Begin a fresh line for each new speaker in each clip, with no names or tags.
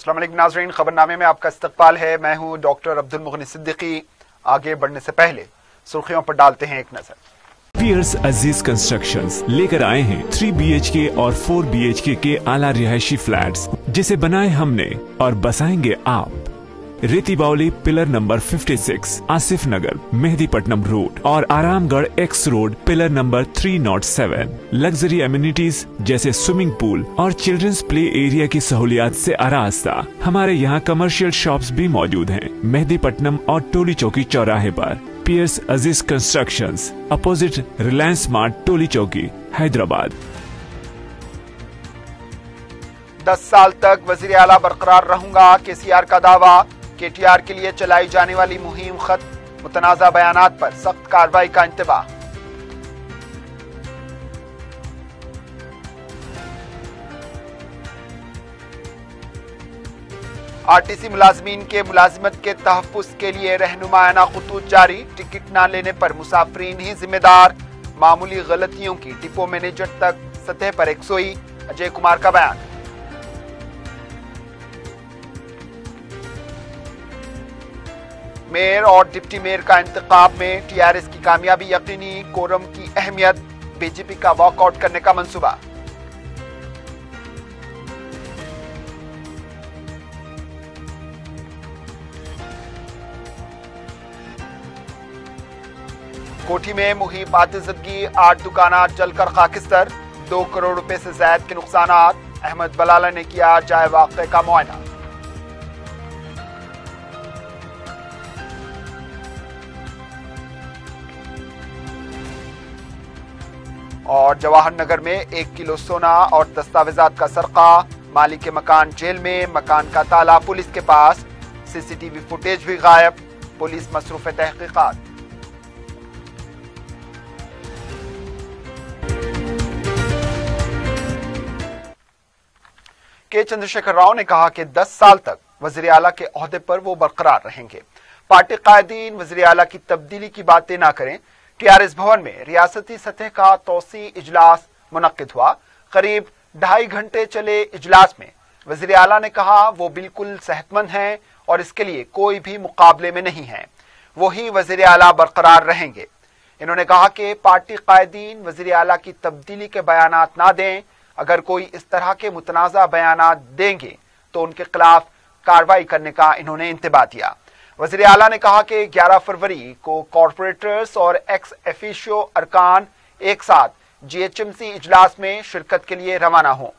अस्सलाम वालेकुम नाज़रीन, खबरनामे में आपका इस्तकबाल है। मैं हूं डॉक्टर अब्दुल मुगनी सिद्दीकी। आगे बढ़ने से पहले सुर्खियों पर डालते हैं एक नजर।
पियर्स अजीज कंस्ट्रक्शंस लेकर आए हैं 3 BHK और 4 BHK के आला रिहायशी फ्लैट्स, जिसे बनाए हमने और बसाएंगे आप। रेती बावली पिलर नंबर 56, आसिफ नगर, मेहदीपट्टनम रोड और Aramghar x road pillar number 307। Luxury amenities जैसे स्विमिंग पूल और चिल्ड्रंस प्ले एरिया की सहूलियात से आरास्ता। हमारे यहाँ कमर्शियल शॉप्स भी मौजूद हैं मेहदीपट्टनम और टोली चौकी चौराहे पर। पियर्स अजीज कंस्ट्रक्शंस, अपोजिट रिलायंस स्मार्ट, टोली चौकी, हैदराबाद।
10 साल तक वजीर आला बरकरार रहूंगा, KCR का दावा। KTR के लिए चलाई जाने वाली मुहिम खत्म, मुतनाज़ा बयानात पर सख्त कार्रवाई का इंतबाह। RTC मुलाजमीन के मुलाजिमत के तहफ़्फ़ुज़ के लिए रहनुमायाना खतूत जारी। टिकट न लेने पर मुसाफरीन ही जिम्मेदार। मामूली गलतियों की डिपो मैनेजर तक सतह पर एकसोई। अजय कुमार का बयान। मेयर और डिप्टी मेयर का इंतखाब में TRS की कामयाबी यकीनी। कोरम की अहमियत, BJP का वॉकआउट करने का मंसूबा। कोठी में मुहिम पाकिज़दगी, 8 दुकानात जलकर खाकिस्तर। 2 करोड़ रुपए से ज्यादा के नुकसानात। अहमद बलाला ने किया जाए वाक़े का मुआयना। और जवाहर नगर में 1 किलो सोना और दस्तावेजात का सरका। मालिक के मकान जेल में, मकान का ताला पुलिस के पास। CCTV फुटेज भी गायब। पुलिस मसरूफ तहकीकात। के चंद्रशेखर राव ने कहा कि 10 साल तक वजीर आला के ओहदे पर वो बरकरार रहेंगे। पार्टी कायदीन वजीर आला की तब्दीली की बातें ना करें। TRS भवन में रियासती सतह का तौसी इजलास मुनक्किद हुआ। करीब 2.5 घंटे चले इजलास में वजीर आला ने कहा वो बिल्कुल सेहतमंद हैं और इसके लिए कोई भी मुकाबले में नहीं है। वही वजीर आला बरकरार रहेंगे। इन्होंने कहा कि पार्टी कायदीन वजीर आला की तब्दीली के बयानात ना दें। अगर कोई इस तरह के मुतनाज़ा बयानात देंगे तो उनके खिलाफ कार्रवाई करने का इन्होंने इंतबाह दिया। वज़ीर आला ने कहा कि 11 फरवरी को कॉरपोरेटर्स और एक्स एफिशियो अरकान एक साथ GHMC इजलास में शिरकत के लिए रवाना हों।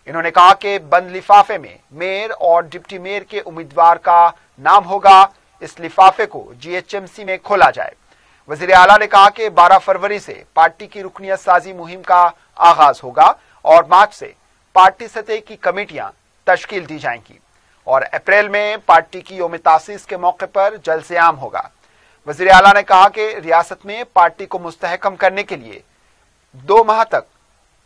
इन्होंने कहा कि बंद लिफाफे में मेयर और डिप्टी मेयर के उम्मीदवार का नाम होगा। इस लिफाफे को GHMC में खोला जाए। वज़ीर आला ने कहा कि 12 फरवरी से पार्टी की रुकनियत साजी मुहिम का आगाज होगा और मार्च से पार्टी सतह की कमेटियां तश्कील दी जाएंगी और अप्रैल में पार्टी की यौम तासीस के मौके पर जलसे आम होगा। वज़ीर आला ने कहा कि रियासत में पार्टी को मुस्तहकम करने के लिए 2 माह तक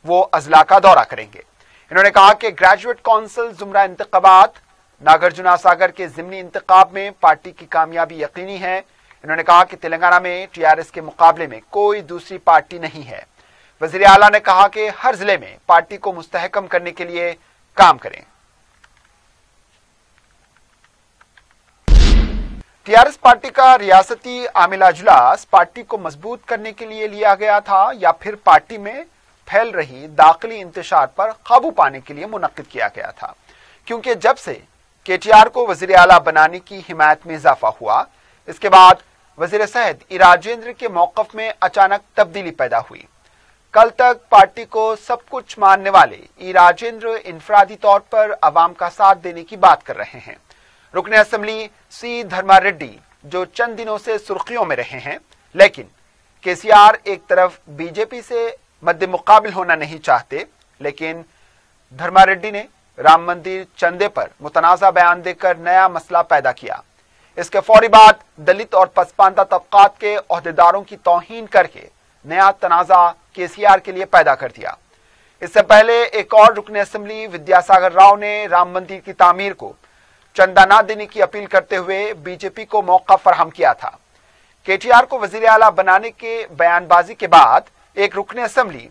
वो अजला का दौरा करेंगे। इन्होंने कहा कि ग्रेजुएट काउंसिल जुमरा इंतखाबात, नागार्जुन सागर के ज़िमनी इंतखाब में पार्टी की कामयाबी यकीनी है। इन्होंने कहा कि तेलंगाना में TRS के मुकाबले में कोई दूसरी पार्टी नहीं है। वज़ीर आला ने कहा कि हर जिले में पार्टी को मुस्तहकम करने के लिए काम करें। TRS पार्टी का रियासती आमिला इजलास पार्टी को मजबूत करने के लिए लिया गया था या फिर पार्टी में फैल रही दाखिली इंतशार पर काबू पाने के लिए मुनक्किद किया गया था, क्योंकि जब से KTR को वज़ीर आला बनाने की हिमायत में इजाफा हुआ, इसके बाद वज़ीर सेहत ई राजेंद्र के मौक़िफ़ में अचानक तब्दीली पैदा हुई। कल तक पार्टी को सब कुछ मानने वाले ई राजेंद्र इनफरादी तौर पर अवाम का साथ देने की बात कर रहे हैं। रुकने असेंबली C धर्मारेड्डी जो चंद दिनों से सुर्खियों में रहे हैं, लेकिन KCR एक तरफ BJP से मद्दे मुकाबिल होना नहीं चाहते, लेकिन धर्मारेड्डी ने राम मंदिर चंदे पर मुतनाज़ा बयान देकर नया मसला पैदा किया। इसके फौरी बाद दलित और पसमानदा तबकात के ओहदेदारों की तौहीन करके नया तनाज़ा KCR के लिए पैदा कर दिया। इससे पहले एक और रुकने असेंबली विद्यासागर राव ने राम मंदिर की तामीर को चंदा ना देने की अपील करते हुए BJP को मौका फराहम किया था। KTR को वजीर आला बनाने के बयानबाजी के बाद एक रुकने असेंबली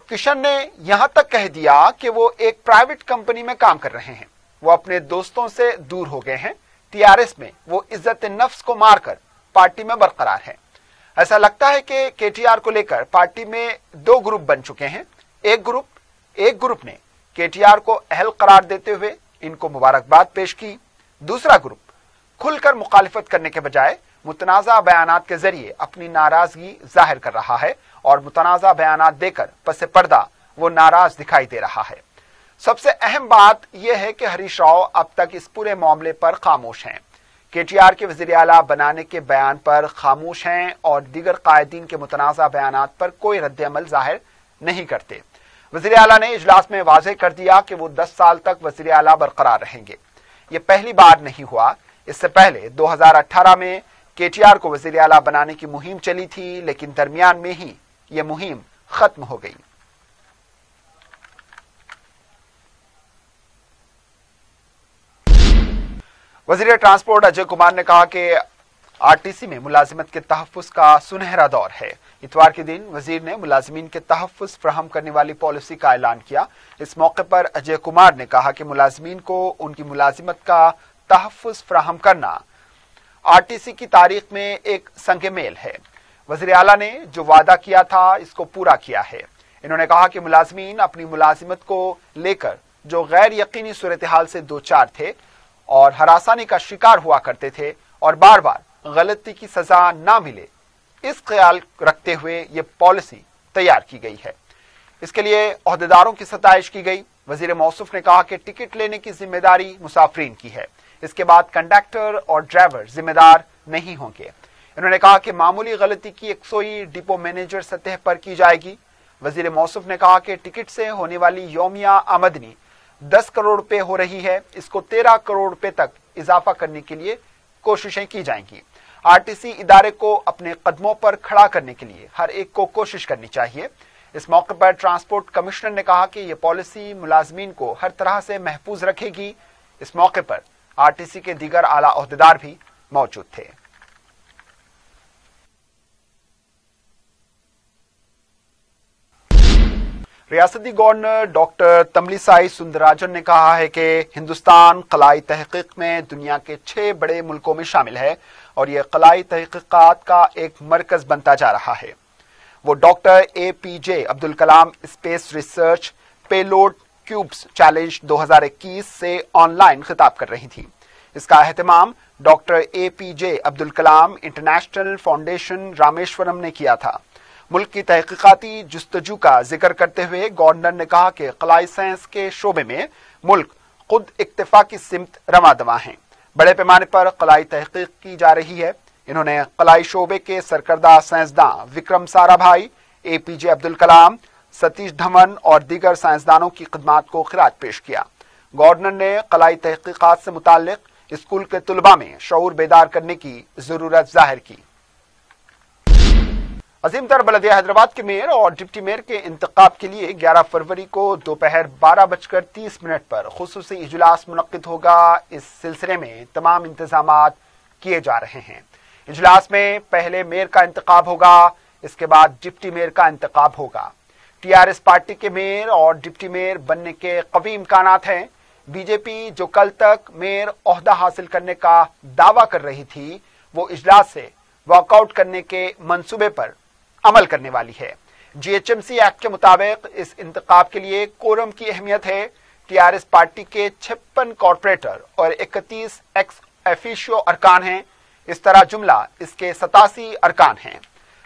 किशन ने यहां तक कह दिया कि वो एक प्राइवेट कंपनी में काम कर रहे हैं। वो अपने दोस्तों से दूर हो गए हैं। टीआरएस में वो इज्जत नफ्स को मारकर पार्टी में बरकरार हैं। ऐसा लगता है कि केटीआर को लेकर पार्टी में दो ग्रुप बन चुके हैं। एक ग्रुप ने केटीआर को अहल करार देते हुए इनको मुबारकबाद पेश की। दूसरा ग्रुप खुलकर मुखालिफत करने के बजाय मुतनाज़ा बयानात के जरिए अपनी नाराजगी जाहिर कर रहा है और मुतनाज़ा बयानात देकर पसे पर्दा वो नाराज दिखाई दे रहा है। सबसे अहम बात यह है कि हरीश राव अब तक इस पूरे मामले पर खामोश हैं। केटीआर के वज़ीर आला बनाने के बयान पर खामोश हैं और दीगर कायदीन के मुतनाज़ा बयानात पर कोई रद्द-ए-अमल जाहिर नहीं करते। वज़ीर आला ने इजलास में वाज़ेह कर दिया कि वो 10 साल तक वज़ीर आला बरकरार रहेंगे। ये पहली बार नहीं हुआ। इससे पहले 2018 में केटीआर को वज़ीर आला बनाने की मुहिम चली थी, लेकिन दरमियान में ही ये मुहिम खत्म हो गई। वज़ीर ट्रांसपोर्ट अजय कुमार ने कहा कि आरटीसी में मुलाजिमत के तहफ़्फ़ुज़ का सुनहरा दौर है। इतवार के दिन वजीर ने मुलाजिमीन के तहफ़्फ़ुज़ फराहम करने वाली पॉलिसी का ऐलान किया। इस मौके पर अजय कुमार ने कहा कि मुलाजिमीन को उनकी मुलाजिमत का तहफ़्फ़ुज़ फराहम करना आरटीसी की तारीख में एक संग मेल है। वज़ीर आला ने जो वादा किया था इसको पूरा किया है। इन्होंने कहा कि मुलाजिमीन अपनी मुलाजिमत को लेकर जो गैर यकीनी सूरत हाल से दो चार थे और हरासानी का शिकार हुआ करते थे और बार बार गलती की सजा ना मिले, इस ख्याल रखते हुए ये पॉलिसी तैयार की गई है। इसके लिए ओहदेदारों की सताइश की गई। वजीर मौसूफ ने कहा कि टिकट लेने की जिम्मेदारी मुसाफिरीन की है। इसके बाद कंडक्टर और ड्राइवर जिम्मेदार नहीं होंगे। इन्होंने कहा कि मामूली गलती की यकसोई डिपो मैनेजर सतह पर की जाएगी। वजीर मौसूफ ने कहा कि टिकट से होने वाली यौमिया आमदनी 10 करोड़ रुपए हो रही है, इसको 13 करोड़ रुपए तक इजाफा करने के लिए कोशिशें की जाएंगी। आरटीसी इदारे को अपने कदमों पर खड़ा करने के लिए हर एक को कोशिश करनी चाहिए। इस मौके पर ट्रांसपोर्ट कमिश्नर ने कहा कि यह पॉलिसी मुलाजमीन को हर तरह से महफूज रखेगी। इस मौके पर आरटीसी के दीगर आला ओहदेदार भी मौजूद थे। रियासती गवर्नर डॉक्टर तमिलिसाई सुंदरराजन ने कहा है कि हिंदुस्तान खलाई तहकीक में दुनिया के 6 बड़े मुल्कों में शामिल है और यह खलाई तहकीकात का एक मरकज बनता जा रहा है। वो doctor APJ Abdul Kalam space research payload cubes challenge 2021 से ऑनलाइन खिताब कर रही थी। इसका एहतमाम doctor APJ Abdul Kalam international foundation Rameswaram ने किया था। मुल्क की तहकीकाती जुस्तजू का जिक्र करते हुए गवर्नर ने कहा कि खलाई साइंस के शोबे में मुल्क खुद इक्तिफा की सिमत रवादवा है। बड़े पैमाने पर खलाई तहकीक की जा रही है। इन्होंने खलाई शोबे के सरकर्दा साइंसदान विक्रम साराभाई, APJ अब्दुल कलाम, सतीश धवन और दीगर साइंसदानों की खिदमात को खिराज पेश किया। गवर्नर ने खलाई तहकीकात से मुताल्लिक स्कूल के तुलबा में शऊर बेदार करने की जरूरत जाहिर की। अजीम तर बलदिया हैदराबाद के मेयर और डिप्टी मेयर के इंतखाब के लिए 11 फरवरी को दोपहर 12:30 पर खुसूसी इजलास मुनक्किद होगा। इस सिलसिले में तमाम इंतजामात किए जा रहे हैं। इजलास में पहले मेयर का इंतखाब होगा, इसके बाद डिप्टी मेयर का इंतखाब होगा। टीआरएस पार्टी के मेयर और डिप्टी मेयर बनने के कवी इम्कानात हैं। बीजेपी जो कल तक मेयर ओहदा हासिल करने का दावा कर रही थी, वो इजलास से वॉकआउट करने के मंसूबे पर अमल करने वाली है। GHMC एक्ट के मुताबिक इस इंतखाब के लिए कोरम की अहमियत है। टीआरएस पार्टी के 56 कॉर्पोरेटर और 31 एक्स एफिशियो अरकान हैं। इस तरह जुमला इसके 87 अरकान हैं,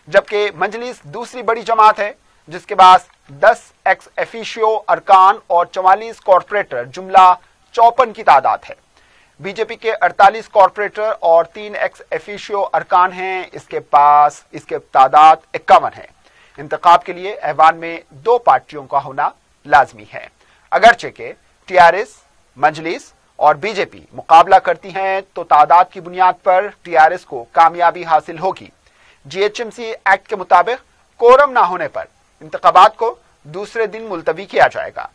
जबकि मजलिस दूसरी बड़ी जमात है जिसके पास 10 एक्स एफिशियो अरकान और 44 कॉर्पोरेटर, जुमला 54 की तादाद है। बीजेपी के 48 कॉर्पोरेटर और 3 एक्स एफिशियो अरकान हैं, इसके तादाद 51 है। इंतखाब के लिए ऐवान में 2 पार्टियों का होना लाजमी है। अगरचे के टीआरएस, मजलिस और बीजेपी मुकाबला करती हैं तो तादाद की बुनियाद पर टीआरएस को कामयाबी हासिल होगी। GHMC एक्ट के मुताबिक कोरम ना होने पर इंतखाबात को दूसरे दिन मुलतवी किया जाएगा।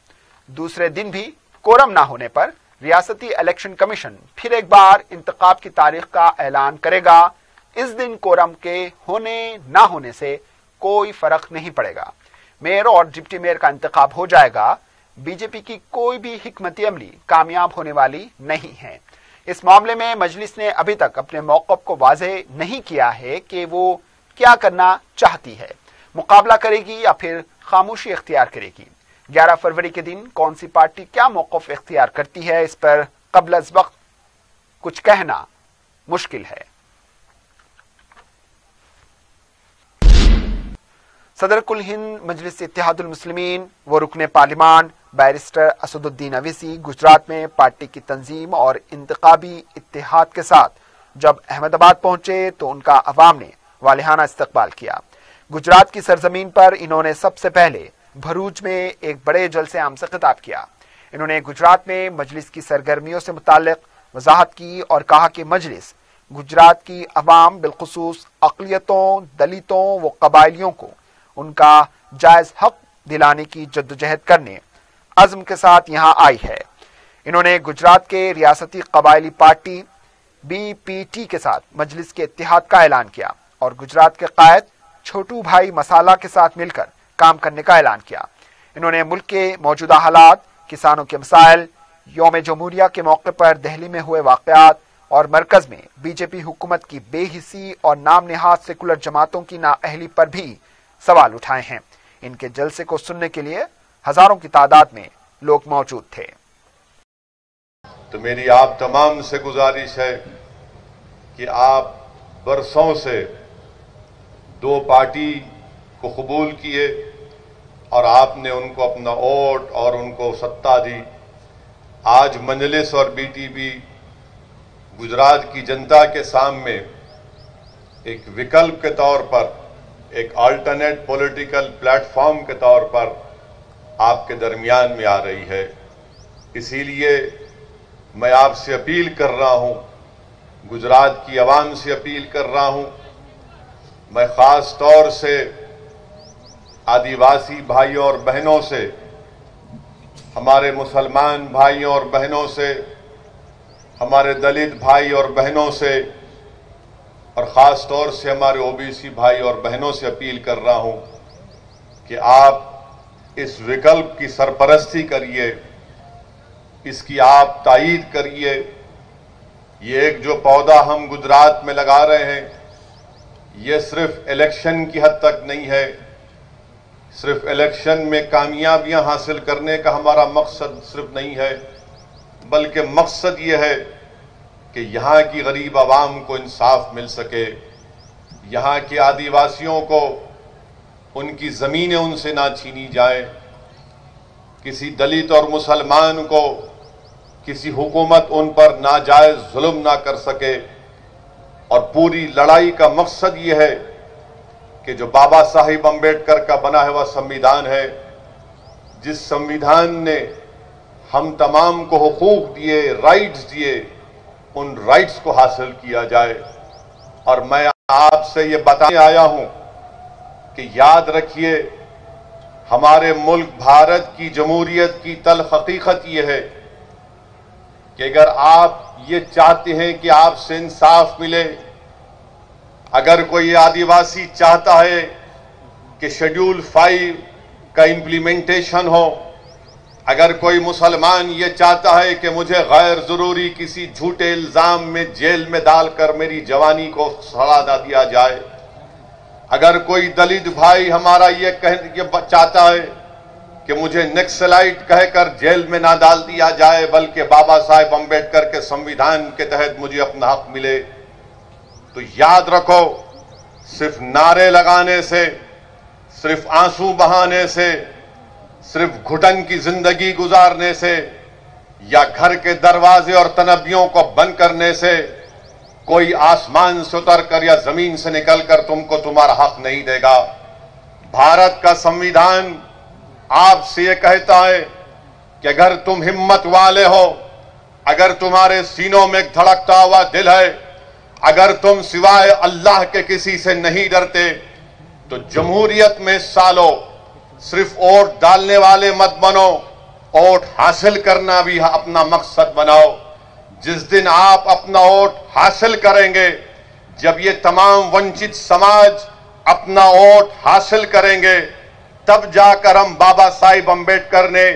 दूसरे दिन भी कोरम ना होने पर रियासती इलेक्शन कमीशन फिर एक बार इंतखाब की तारीख का ऐलान करेगा। इस दिन कोरम के होने ना होने से कोई फर्क नहीं पड़ेगा। मेयर और डिप्टी मेयर का इंतखाब हो जाएगा। बीजेपी की कोई भी हिकमती अमली कामयाब होने वाली नहीं है। इस मामले में मजलिस ने अभी तक अपने मौक़िफ़ को वाज़ेह नहीं किया है कि वो क्या करना चाहती है, मुकाबला करेगी या फिर खामोशी इख्तियार करेगी। 11 फरवरी के दिन कौन सी पार्टी क्या मौक़िफ़ इख्तियार करती है, इस पर क़ब्ल अज़ वक्त कुछ कहना मुश्किल है। सदर कुल हिंद मजलिस इत्तेहादुल मुस्लिमीन व रुकने पार्लिमान बैरिस्टर असदुद्दीन अवीसी गुजरात में पार्टी की तंजीम और इंतखाबी इत्तेहाद के साथ जब अहमदाबाद पहुंचे तो उनका अवाम ने वालिहाना इस्तकबाल किया। गुजरात की सरजमीन पर इन्होंने सबसे पहले भरूच में एक बड़े जलसे आम से खिताब किया। इन्होंने गुजरात में मजलिस की सरगर्मियों से मुताल्लिक वजाहत की और कहा कि मजलिस गुजरात की अवाम बिलखुसूस अक़लियतों, दलितों व कबायलियों को उनका जायज हक दिलाने की जद्दोजहद करने अज़्म के साथ यहां आई है। इन्होंने गुजरात के रियासती कबायली पार्टी BPT के साथ मजलिस के इत्तेहाद का ऐलान किया और गुजरात के कायद छोटू भाई मसाला के साथ मिलकर काम करने का ऐलान किया। इन्होंने मुल्क के मौजूदा हालात, किसानों के मसाइल, यौम जमहूरिया के मौके पर दिल्ली में हुए वाक़यात और मरकज में बीजेपी हुकूमत की बेहिसी और नाम निहाद सेकुलर जमातों की नाअहली पर भी सवाल उठाए हैं। इनके जलसे को सुनने के लिए हजारों की तादाद में लोग मौजूद थे।
तो मेरी आप तमाम से गुजारिश है कि आप बरसों से दो पार्टी को कबूल किए और आपने उनको अपना वोट और उनको सत्ता दी। आज मजलिस और BTP गुजरात की जनता के सामने एक विकल्प के तौर पर, एक अल्टरनेट पॉलिटिकल प्लेटफॉर्म के तौर पर आपके दरमियान में आ रही है। इसीलिए मैं आपसे अपील कर रहा हूं, गुजरात की आवाम से अपील कर रहा हूं, मैं खास तौर से आदिवासी भाइयों और बहनों से, हमारे मुसलमान भाइयों और बहनों से, हमारे दलित भाई और बहनों से और ख़ास तौर से हमारे OBC भाई और बहनों से अपील कर रहा हूं कि आप इस विकल्प की सरपरस्ती करिए, इसकी आप तायीद करिए। ये एक जो पौधा हम गुजरात में लगा रहे हैं, ये सिर्फ इलेक्शन की हद तक नहीं है। सिर्फ इलेक्शन में कामयाबियां हासिल करने का हमारा मकसद सिर्फ नहीं है, बल्कि मकसद ये है कि यहाँ की गरीब आवाम को इंसाफ मिल सके, यहाँ के आदिवासियों को उनकी ज़मीनें उनसे ना छीनी जाए, किसी दलित और मुसलमान को किसी हुकूमत उन पर नाजायज़ जुल्म ना कर सके। और पूरी लड़ाई का मकसद ये है कि जो बाबा साहिब अम्बेडकर का बना हुआ संविधान है, जिस संविधान ने हम तमाम को हुकूक दिए, राइट्स दिए, उन राइट्स को हासिल किया जाए। और मैं आपसे ये बताने आया हूं कि याद रखिए, हमारे मुल्क भारत की जमहूरियत की तल्ख हकीकत ये है कि अगर आप ये चाहते हैं कि आपसे इंसाफ मिले, अगर कोई आदिवासी चाहता है कि शेड्यूल 5 का इम्प्लीमेंटेशन हो, अगर कोई मुसलमान ये चाहता है कि मुझे गैर जरूरी किसी झूठे इल्जाम में जेल में डालकर मेरी जवानी को सड़ा ना दिया जाए, अगर कोई दलित भाई हमारा ये चाहता है कि मुझे नक्सलाइट कहकर जेल में ना डाल दिया जाए, बल्कि बाबा साहेब अम्बेडकर के संविधान के तहत मुझे अपना हक मिले, तो याद रखो, सिर्फ नारे लगाने से, सिर्फ आंसू बहाने से, सिर्फ घुटन की जिंदगी गुजारने से या घर के दरवाजे और तनबियों को बंद करने से कोई आसमान से उतरकर या जमीन से निकलकर तुमको तुम्हारा हक नहीं देगा। भारत का संविधान आपसे ये कहता है कि अगर तुम हिम्मत वाले हो, अगर तुम्हारे सीनों में एक धड़कता हुआ दिल है, अगर तुम सिवाय अल्लाह के किसी से नहीं डरते, तो जमहूरियत में सालों सिर्फ वोट डालने वाले मत बनो, वोट हासिल करना भी अपना मकसद बनाओ। जिस दिन आप अपना वोट हासिल करेंगे, जब ये तमाम वंचित समाज अपना वोट हासिल करेंगे, तब जाकर हम बाबा साहिब अम्बेडकर ने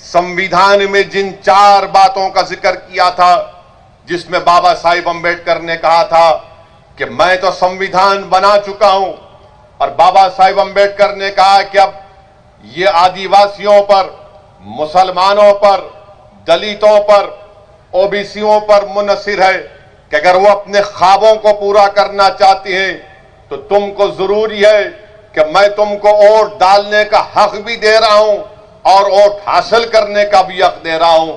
संविधान में जिन 4 बातों का जिक्र किया था, जिसमें बाबा साहिब अम्बेडकर ने कहा था कि मैं तो संविधान बना चुका हूं, और बाबा साहिब अम्बेडकर ने कहा कि अब ये आदिवासियों पर, मुसलमानों पर, दलितों पर, ओबीसीयों पर मुनहसिर है कि अगर वो अपने ख्वाबों को पूरा करना चाहती हैं तो तुमको जरूरी है कि मैं तुमको वोट डालने का हक भी दे रहा हूं और वोट हासिल करने का भी हक दे रहा हूं।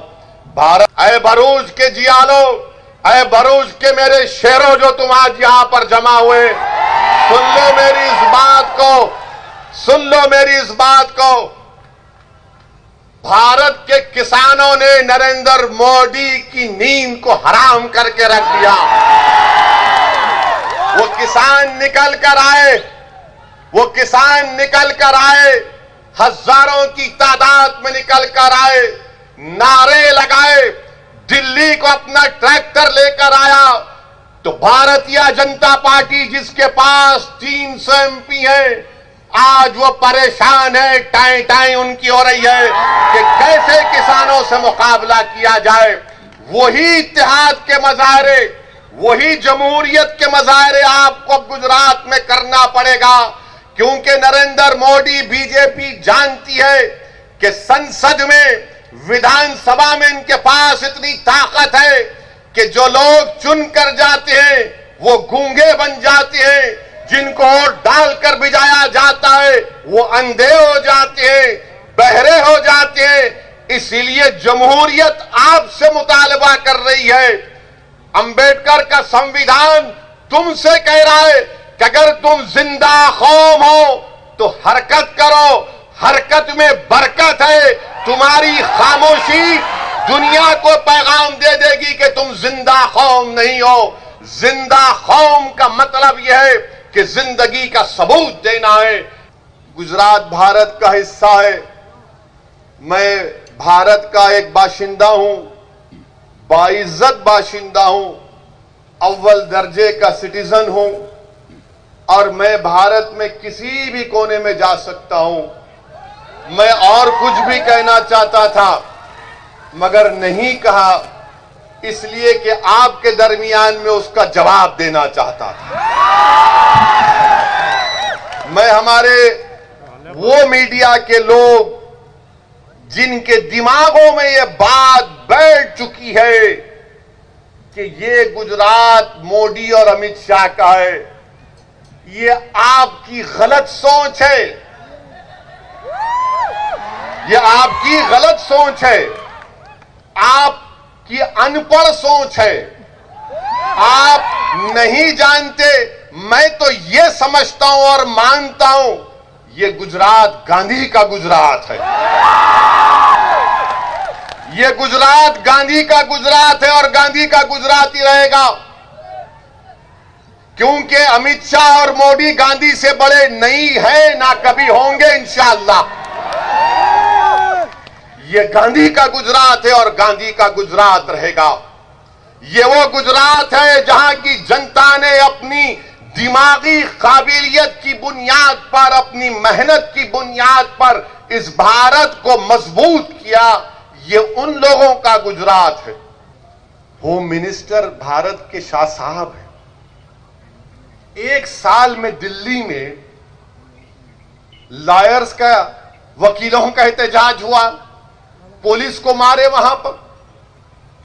भारत, ऐ भरूच के जियालो, ऐ भरूच के मेरे शेरों जो तुम आज यहां पर जमा हुए, सुन लो मेरी इस बात को, सुन लो मेरी इस बात को। भारत के किसानों ने नरेंद्र मोदी की नींद को हराम करके रख दिया। वो किसान निकल कर आए, वो किसान निकल कर आए, हजारों की तादाद में निकल कर आए, नारे लगाए, दिल्ली को अपना ट्रैक्टर लेकर आया। तो भारतीय जनता पार्टी जिसके पास 300 एमपी है, आज वो परेशान है, टाई टाई उनकी हो रही है कि कैसे किसानों से मुकाबला किया जाए। वही इत्तेहाद के मजाहरे, वही जमहूरियत के मजाहरे आपको गुजरात में करना पड़ेगा, क्योंकि नरेंद्र मोदी, बीजेपी जानती है कि संसद में, विधानसभा में इनके पास इतनी ताकत है कि जो लोग चुन कर जाते हैं वो गूंगे बन जाते हैं, जिनको वोट डालकर भिजाया जाता है वो अंधे हो जाते हैं, बहरे हो जाते हैं। इसीलिए जमहूरियत आपसे मुतालबा कर रही है। अंबेडकर का संविधान तुमसे कह रहा है कि अगर तुम जिंदा कौम हो तो हरकत करो, हरकत में बरकत है। तुम्हारी खामोशी दुनिया को पैगाम दे देगी कि तुम जिंदा कौम नहीं हो। जिंदा कौम का मतलब यह है कि जिंदगी का सबूत देना है। गुजरात भारत का हिस्सा है, मैं भारत का एक बाशिंदा हूं, बाइज्जत बाशिंदा हूं, अव्वल दर्जे का सिटीजन हूं, और मैं भारत में किसी भी कोने में जा सकता हूं। मैं और कुछ भी कहना चाहता था मगर नहीं कहा, इसलिए कि आपके दरमियान में उसका जवाब देना चाहता था। मैं हमारे वो मीडिया के लोग जिनके दिमागों में ये बात बैठ चुकी है कि ये गुजरात मोदी और अमित शाह का है, ये आपकी गलत सोच है, ये आपकी गलत सोच है, आपकी अनपढ़ सोच है, आप नहीं जानते। मैं तो ये समझता हूं और मानता हूं ये गुजरात गांधी का गुजरात है, ये गुजरात गांधी का गुजरात है और गांधी का गुजरात ही रहेगा, क्योंकि अमित शाह और मोदी गांधी से बड़े नहीं है, ना कभी होंगे इंशाअल्लाह। ये गांधी का गुजरात है और गांधी का गुजरात रहेगा। ये वो गुजरात है जहां की जनता ने अपनी दिमागी काबिलियत की बुनियाद पर, अपनी मेहनत की बुनियाद पर इस भारत को मजबूत किया। ये उन लोगों का गुजरात है। होम मिनिस्टर भारत के शाह साहब हैं। एक साल में दिल्ली में लॉयर्स का, वकीलों का एहतजाज हुआ, पुलिस को मारे, वहां पर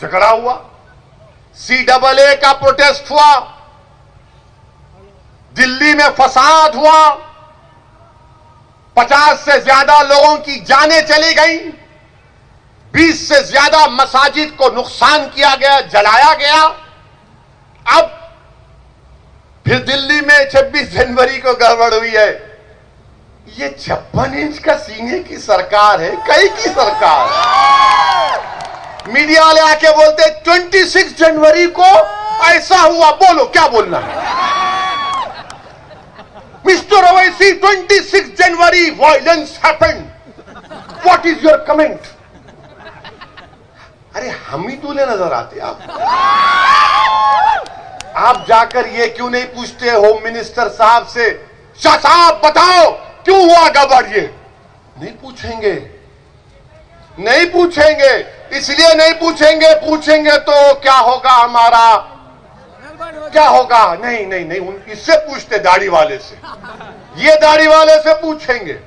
झगड़ा हुआ, CAA का प्रोटेस्ट हुआ, दिल्ली में फसाद हुआ, 50 से ज्यादा लोगों की जानें चली गई, 20 से ज्यादा मसाजिद को नुकसान किया गया, जलाया गया। अब फिर दिल्ली में 26 जनवरी को गड़बड़ हुई है। ये 56 इंच का सीने की सरकार है, कई की सरकार। मीडिया वाले आके बोलते 26 जनवरी को ऐसा हुआ, बोलो क्या बोलना है। Mister Owaisi, 26 January violence happened, what is your comment. अरे हम ही दूल्हे नजर आते आप जाकर ये क्यों नहीं पूछते होम मिनिस्टर साहब से, शाह साहब बताओ क्यों हुआ गड़बड़। ये नहीं पूछेंगे। नहीं पूछेंगे, इसलिए नहीं पूछेंगे, पूछेंगे तो क्या होगा हमारा, क्या होगा, नहीं नहीं नहीं, इससे पूछते दाढ़ी वाले से, ये दाढ़ी वाले से पूछेंगे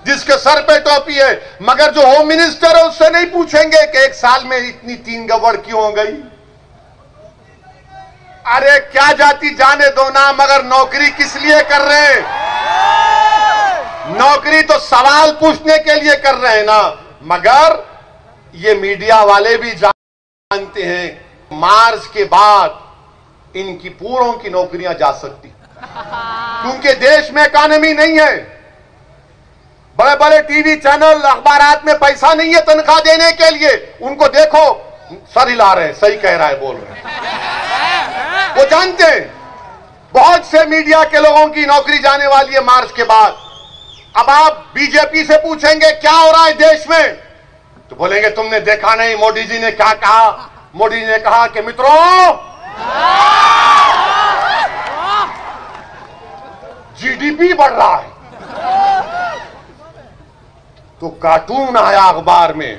जिसके सर पे टोपी है, मगर जो होम मिनिस्टर है उससे नहीं पूछेंगे कि एक साल में इतनी 3 गड़बड़ क्यों हो गई। अरे क्या जाति जाने दो ना, मगर नौकरी किस लिए कर रहे हैं? नौकरी तो सवाल पूछने के लिए कर रहे हैं ना, मगर ये मीडिया वाले भी जानते हैं मार्च के बाद इनकी पूरों की नौकरियां जा सकती, क्योंकि देश में इकॉनमी नहीं है, बड़े बड़े टीवी चैनल अखबारात में पैसा नहीं है तनख्वाह देने के लिए, उनको देखो सर हिला रहे हैं, सही कह रहा है, बोल रहे हैं, वो जानते हैं बहुत से मीडिया के लोगों की नौकरी जाने वाली है मार्च के बाद। अब आप बीजेपी से पूछेंगे क्या हो रहा है देश में, तो बोलेंगे तुमने देखा नहीं मोदी जी ने क्या कहा, मोदी जी ने कहा कि मित्रों जीडीपी बढ़ रहा है, तो कार्टून आया अखबार में,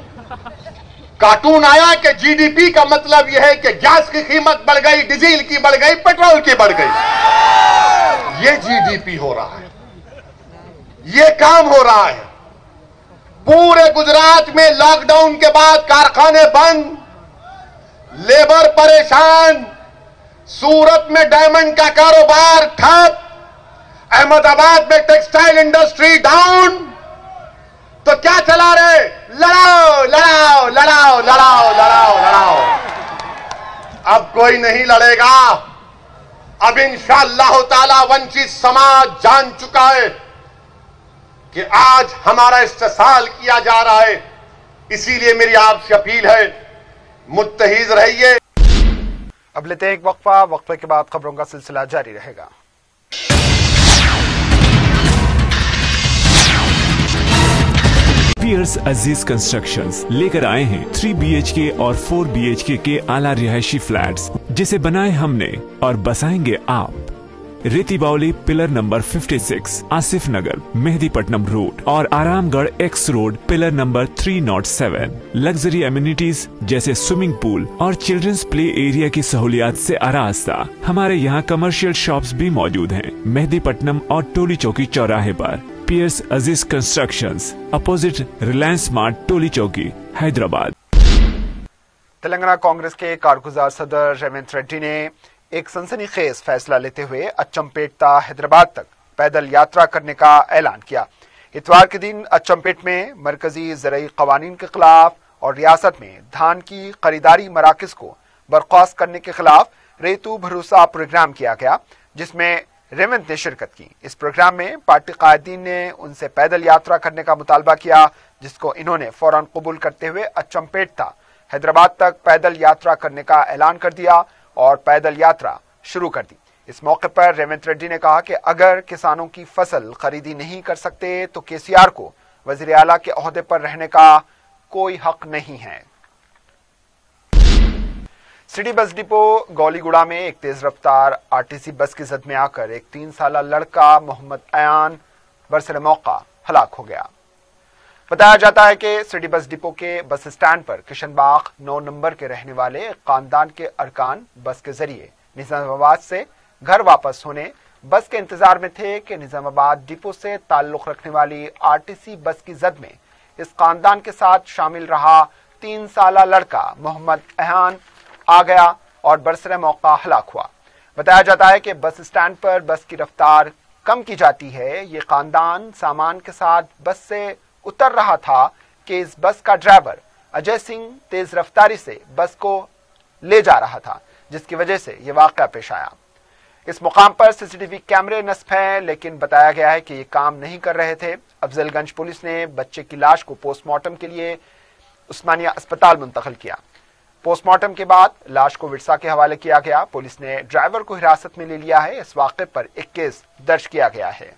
कार्टून आया कि जीडीपी का मतलब यह है कि गैस की कीमत बढ़ गई, डीजल की बढ़ गई, पेट्रोल की बढ़ गई, ये जीडीपी हो रहा है, ये काम हो रहा है। पूरे गुजरात में लॉकडाउन के बाद कारखाने बंद, लेबर परेशान, सूरत में डायमंड का कारोबार ठप, अहमदाबाद में टेक्सटाइल इंडस्ट्री डाउन, तो क्या चला रहे, लड़ाओ लड़ाओ लड़ाओ लड़ाओ लड़ाओ लड़ाओ। अब कोई नहीं लड़ेगा, अब इंशाअल्लाह ताला वंचित समाज जान चुका है कि आज हमारा इस्तेसाल किया जा रहा है, इसीलिए मेरी आपसे अपील है मुत्तहिद रहिए।
अब लेते हैं एक वक्फा, वक्फे के बाद खबरों का सिलसिला जारी रहेगा।
पियर्स अजीज कंस्ट्रक्शंस लेकर आए हैं 3 BHK और 4 BHK के आला रिहायशी फ्लैट्स, जिसे बनाए हमने और बसाएंगे आप। रेती बावली पिलर नंबर 56, आसिफ नगर, मेहदीपट्टनम रोड और Aramghar x road pillar number 307। Luxury amenities जैसे स्विमिंग पूल और चिल्ड्रंस प्ले एरिया की सहूलियात से आरास्ता। हमारे यहाँ कमर्शियल शॉप्स भी मौजूद हैं, मेहदीपट्टनम और टोली चौकी चौराहे पर। पियर्स अजीज कंस्ट्रक्शंस, अपोजिट रिलायंस स्मार्ट, टोली चौकी, हैदराबाद।
तेलंगाना कांग्रेस के कारगुजार सदर रेवंत रेड्डी ने एक सनसनीखेज फैसला लेते हुए अच्चमपेट ता हैदराबाद तक पैदल यात्रा करने का ऐलान किया। इतवार के दिन अच्चमपेट में मरकजी ज़रई कवानीन के खिलाफ और रियासत में धान की खरीदारी मराकज को बर्खास्त करने के खिलाफ रेतू भरोसा प्रोग्राम किया गया, जिसमें रेवंत ने शिरकत की। इस प्रोग्राम में पार्टी कायदीन ने उनसे पैदल यात्रा करने का मुतालबा किया, जिसको इन्होंने फौरन कबूल करते हुए अच्चमपेट ता हैदराबाद तक पैदल यात्रा करने का ऐलान कर दिया और पैदल यात्रा शुरू कर दी। इस मौके पर रेवंत रेड्डी ने कहा कि अगर किसानों की फसल खरीदी नहीं कर सकते तो केसीआर को वजीर आला के ओहदे पर रहने का कोई हक नहीं है। सिटी बस डिपो गौलीगुड़ा में एक तेज रफ्तार आरटीसी बस की जद में आकर एक 3 साला लड़का मोहम्मद अयान बरसरे मौका हलाक हो गया। बताया जाता है कि सिटी बस डिपो के बस स्टैंड पर किशनबाग 9 नंबर के रहने वाले खानदान के अरकान बस के जरिए निजामाबाद से घर वापस होने बस के इंतजार में थे कि निजामाबाद डिपो से ताल्लुक रखने वाली आरटीसी बस की जद में इस खानदान के साथ शामिल रहा 3 साला लड़का मोहम्मद अयान आ गया और बरसरे मौका हलाक हुआ। बताया जाता है कि बस स्टैंड पर बस की रफ्तार कम की जाती है। ये खानदान सामान के साथ बस से उतर रहा था कि इस बस का ड्राइवर अजय सिंह तेज रफ्तारी से बस को ले जा रहा था, जिसकी वजह से यह वाकया पेश आया। इस मुकाम पर सीसीटीवी कैमरे नस्ब हैं, लेकिन बताया गया है कि ये काम नहीं कर रहे थे। अफजलगंज पुलिस ने बच्चे की लाश को पोस्टमार्टम के लिए उस्मानिया अस्पताल मुंतकिल किया। पोस्टमार्टम के बाद लाश को विरसा के हवाले किया गया। पुलिस ने ड्राइवर को हिरासत में ले लिया है। इस वाक़े पर एक केस दर्ज किया गया है।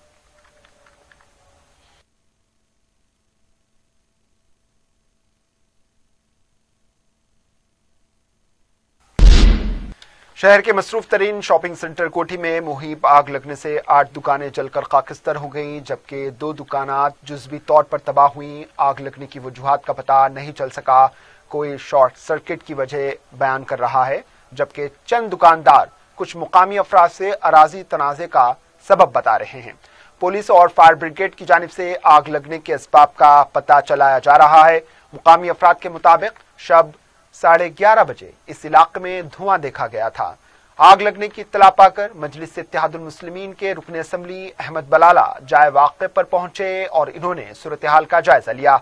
शहर के मसरूफ तरीन शॉपिंग सेंटर कोठी में मुहीब आग लगने से 8 दुकानें जलकर खाकिस्तर हो गईं, जबकि 2 दुकानात जुज़वी तौर पर तबाह हुई। आग लगने की वजूहात का पता नहीं चल सका। कोई शॉर्ट सर्किट की वजह बयान कर रहा है, जबकि चंद दुकानदार कुछ मुकामी अफराद से अराजी तनाज़े का सबब बता रहे हैं। पुलिस और फायर ब्रिगेड की जानिब से आग लगने के असबाब का पता चलाया जा रहा है। मुकामी अफराद के मुताबिक शब 11:30 बजे इस इलाके में धुआं देखा गया था। आग लगने की इत्तला पाकर मजलिस इत्तेहादुल मुस्लिमीन के रुकन असम्बली अहमद बलाला जाए वाक़े पर पहुंचे और इन्होंने सूरत हाल का जायजा लिया।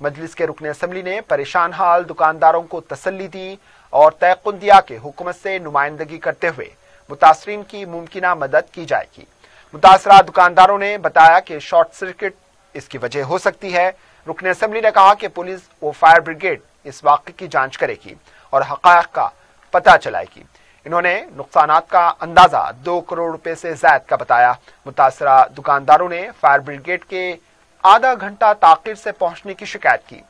मजलिस के रुकन असम्बली ने परेशान हाल दुकानदारों को तसल्ली दी और तयक़ुन दिया कि हुकूमत से नुमाइंदगी करते हुए मुतासरीन की मुमकिना मदद की जाएगी। मुतासरा दुकानदारों ने बताया कि शॉर्ट सर्किट इसकी वजह हो सकती है। रुकन असम्बली ने कहा कि पुलिस व फायर ब्रिगेड इस वाक़े की जांच करेगी और हक़ाइक़ का पता चलाएगी। इन्होंने नुकसानात का अंदाजा 2 करोड़ रुपए से ज़ायद का बताया। मुतासरा दुकानदारों ने फायर ब्रिगेड के आधा घंटा ताख़ीर से पहुंचने की शिकायत की।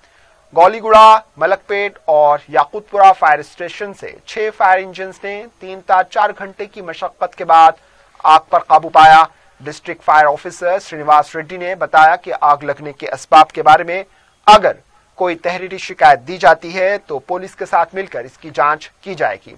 गौलीगुड़ा, मलकपेट और याकूतपुरा फायर स्टेशन से 6 फायर इंजन ने 3 ता 4 घंटे की मशक्क़त के बाद आग पर काबू पाया। District fire officer Srinivas Reddy ने बताया कि आग लगने के असबाब के बारे में अगर कोई तहरीरी शिकायत दी जाती है तो पुलिस के साथ मिलकर इसकी जांच की जाएगी।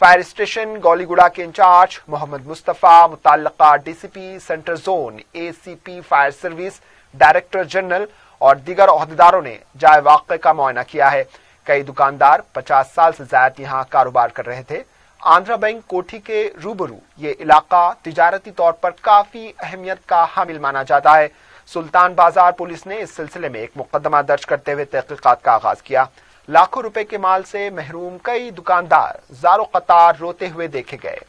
फायर स्टेशन गौलीगुड़ा के इंचार्ज मोहम्मद मुस्तफा, मुताल्लिका DCP central zone, ACP fire service, director general और दीगर ओहदेदारों ने जाए वाक़े का मुआयना किया है। कई दुकानदार 50 साल से ज्यादा यहाँ कारोबार कर रहे थे। आंध्रा बैंक कोठी के रूबरू ये इलाका तिजारती तौर पर काफी अहमियत का हामिल माना जाता है। सुल्तान बाजार पुलिस ने इस सिलसिले में एक मुकदमा दर्ज करते हुए तहकीकात का आगाज किया। लाखों रुपए के माल से महरूम कई दुकानदार ज़ारो कतार रोते हुए देखे गए।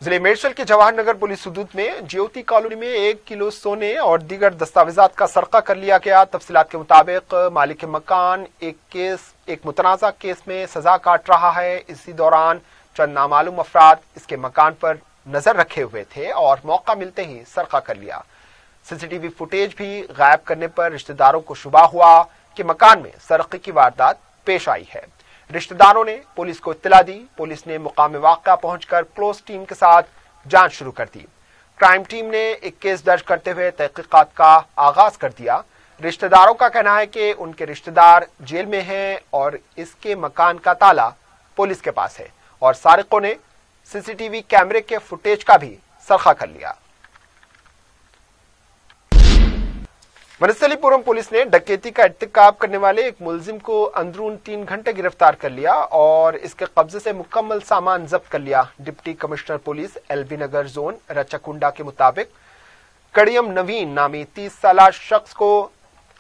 जिले मेरशल के जवाहर नगर पुलिस हदूद में ज्योति कॉलोनी में 1 किलो सोने और दीगर दस्तावेजात का सरका कर लिया गया। तफसीलात के मुताबिक मालिक मकान एक मुतनाज़ा केस में सजा काट रहा है। इसी दौरान चंद नामालूम अफराद इसके मकान पर नजर रखे हुए थे और मौका मिलते ही सरका कर लिया। सीसीटीवी फुटेज भी गायब करने पर रिश्तेदारों को शुबा हुआ कि मकान में सरके की वारदात पेश आई है। रिश्तेदारों ने पुलिस को इत्तला दी। पुलिस ने मुकाम वाक़या पहुंचकर क्लोज टीम के साथ जांच शुरू कर दी। क्राइम टीम ने एक केस दर्ज करते हुए तहकीकात का आगाज कर दिया। रिश्तेदारों का कहना है कि उनके रिश्तेदार जेल में हैं और इसके मकान का ताला पुलिस के पास है और सारिकों ने सीसीटीवी कैमरे के फुटेज का भी सरखा कर लिया। वनस्थलीपुरम पुलिस ने डकैती का इर्तिकाब करने वाले एक मुलजिम को अंदरून 3 घंटे गिरफ्तार कर लिया और इसके कब्जे से मुकम्मल सामान जब्त कर लिया। डिप्टी कमिश्नर पुलिस एलबी नगर जोन रचकुंडा के मुताबिक कड़ियम नवीन नामी 30 साला शख्स को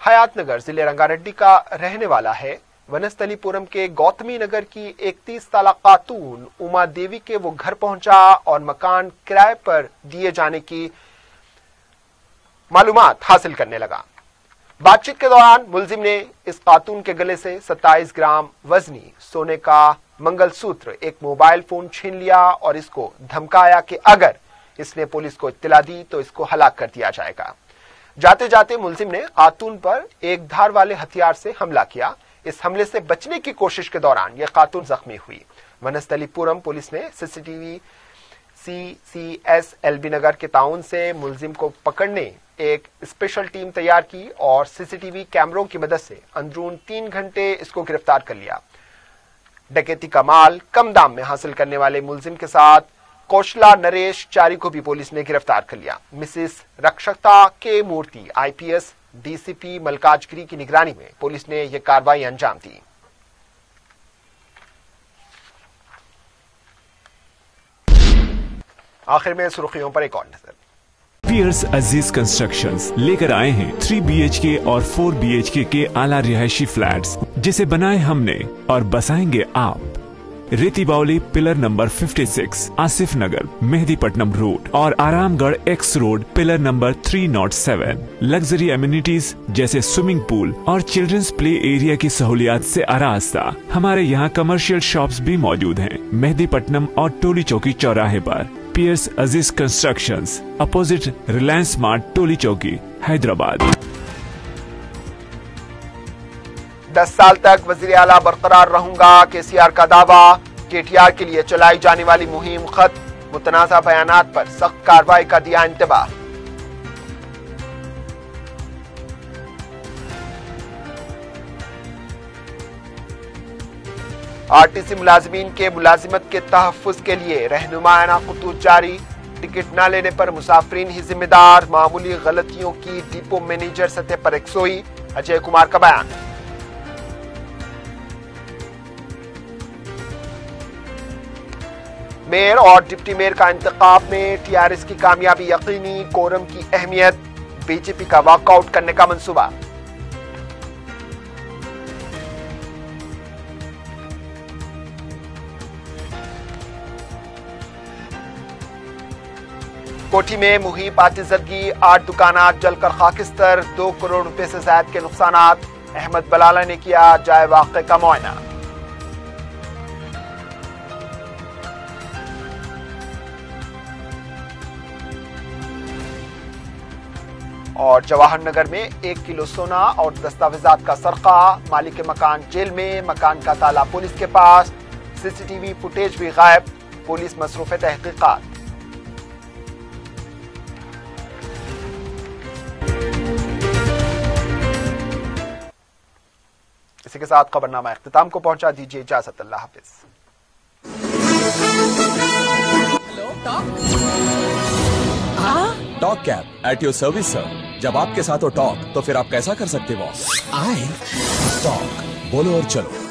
हयात नगर जिले रंगारेड्डी का रहने वाला है। वनस्थलीपुरम के गौतमी नगर की एक 30 साला खातून उमा देवी के वो घर पहुंचा और मकान किराए पर दिए जाने की मालूमात हासिल करने लगा। बातचीत के दौरान मुलजिम ने इस खातून के गले से 27 ग्राम वजनी सोने का मंगलसूत्र, एक मोबाइल फोन छीन लिया और इसको धमकाया कि अगर इसने पुलिस को इत्तला दी तो इसको हलाक कर दिया जाएगा। जाते जाते मुलजिम ने खातून पर एक धार वाले हथियार से हमला किया। इस हमले से बचने की कोशिश के दौरान यह खातून जख्मी हुई। वनस्थलीपुरम पुलिस ने सीसीटीवी CCS एलबी नगर के ताउन से मुलजिम को पकड़ने एक स्पेशल टीम तैयार की और सीसीटीवी कैमरों की मदद से अंदरून 3 घंटे इसको गिरफ्तार कर लिया। डकैती का माल कम दाम में हासिल करने वाले मुलजिम के साथ कौशला नरेश चारी को भी पुलिस ने गिरफ्तार कर लिया। मिसिस रक्षता के मूर्ति IPS DCP मलकाजगिरी की निगरानी में पुलिस ने यह कार्रवाई अंजाम दी। आखिर में सुर्खियों पर एक और नजर।
पियर्स अजीज कंस्ट्रक्शंस लेकर आए हैं 3 BHK और 4 BHK के आला रिहायशी फ्लैट्स, जिसे बनाए हमने और बसाएंगे आप। रेती बावली पिलर नंबर 56, आसिफ नगर, मेहदीपट्टनम रोड और Aramghar X road pillar number 307। Luxury amenities जैसे स्विमिंग पूल और चिल्ड्रंस प्ले एरिया की सहूलियात से आरास्ता। हमारे यहाँ कमर्शियल शॉप्स भी मौजूद हैं मेहदीपट्टनम और टोली चौकी चौराहे पर। पियर्स अजीज कंस्ट्रक्शंस, अपोजिट रिलायंस स्मार्ट, टोली चौकी, हैदराबाद।
10 साल तक वज़ीर आला बरकरार रहूंगा। KCR का दावा। KTR के लिए चलाई जाने वाली मुहिम खत्म। मुतनाज़ा बयानात पर सख्त कार्रवाई का दिया इंतबाह। RTC मुलाजिमीन के मुलाजिमत के तहफ़्फ़ुज़ के लिए रहनुमायाना खतूत जारी। टिकट न लेने पर मुसाफिरीन ही जिम्मेदार। मामूली गलतियों की डिपो मैनेजर सतह पर यकसोई। अजय कुमार का बयान। मेयर और डिप्टी मेयर का इंतखाब में TRS की कामयाबी यकीनी। कोरम की अहमियत। BJP का वॉकआउट करने का मंसूबा। कोठी में मुही पाकिज़दगी। 8 दुकानात जलकर खाकिस्तर। 2 करोड़ रुपए से ज्यादा के नुकसानात। अहमद बलाला ने किया जाए वाक़े का मुआयना। और जवाहर नगर में 1 किलो सोना और दस्तावेजात का सरका। मालिक मकान जेल में। मकान का ताला पुलिस के पास। CCTV फुटेज भी गायब। पुलिस मसरूफ तहकीकात। इसी के साथ खबरनामा इख्तिताम को पहुंचा। दीजिए इजाजत। अल्लाह हाफिज।
Talk cab at your service sir. जब आपके साथ हो टॉक तो फिर आप कैसा कर सकते बॉस। टॉक बोलो और चलो।